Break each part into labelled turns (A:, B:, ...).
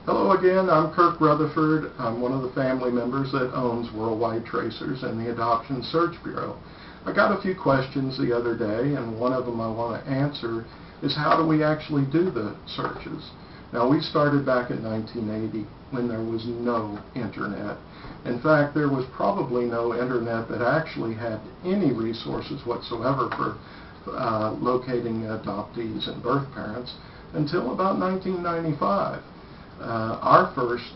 A: Hello again, I'm Kirk Rutherford. I'm one of the family members that owns Worldwide Tracers and the Adoption Search Bureau. I got a few questions the other day, and one of them I want to answer is how do we actually do the searches? Now, we started back in 1980 when there was no internet. In fact, there was probably no internet that actually had any resources whatsoever for locating adoptees and birth parents until about 1995. Our first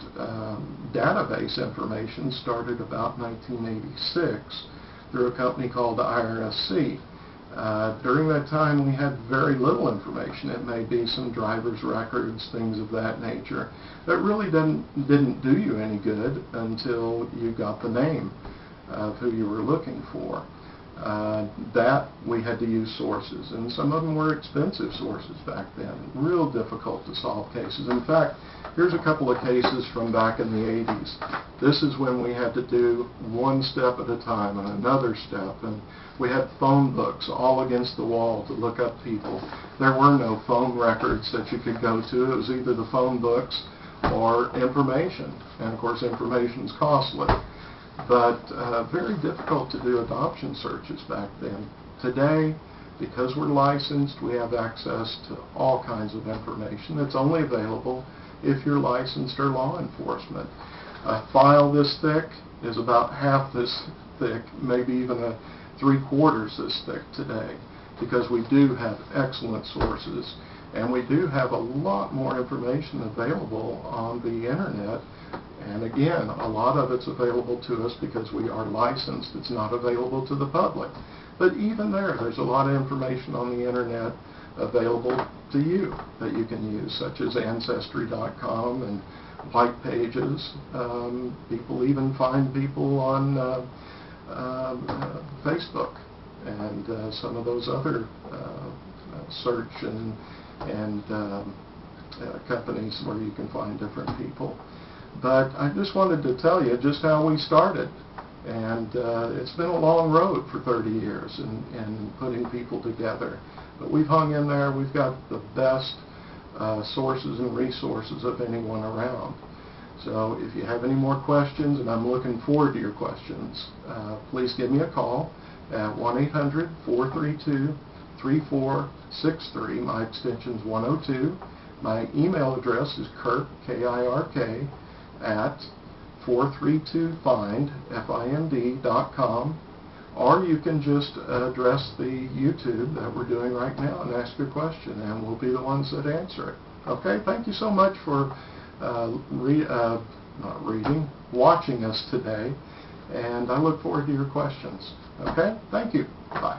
A: database information started about 1986 through a company called the IRSC. During that time, we had very little information. It may be some driver's records, things of that nature, that really didn't do you any good until you got the name of who you were looking for. That we had to use sources, and some of them were expensive sources back then. Real difficult to solve cases. In fact, here's a couple of cases from back in the 80s. This is when we had to do one step at a time and another step, and we had phone books all against the wall to look up people. There were no phone records that you could go to. It was either the phone books or information, and of course information's costly. But very difficult to do adoption searches back then. Today, because we're licensed, we have access to all kinds of information that's only available if you're licensed or law enforcement. A file this thick is about half this thick, maybe even 3/4 this thick today, because we do have excellent sources, and we do have a lot more information available on the internet. And again, a lot of it's available to us because we are licensed. It's not available to the public. But even there's a lot of information on the internet available to you that you can use, such as Ancestry.com and white pages. People even find people on Facebook and some of those other search and companies where you can find different people. But I just wanted to tell you just how we started. And it's been a long road for 30 years in putting people together. But we've hung in there. We've got the best sources and resources of anyone around. So if you have any more questions, and I'm looking forward to your questions, please give me a call at 1-800-432-3463. My extension's 102. My email address is Kirk, K-I-R-K, at 432find.com, or you can just address the YouTube that we're doing right now and ask your question, and we'll be the ones that answer it. Okay, thank you so much for watching us today, and I look forward to your questions. Okay, thank you. Bye.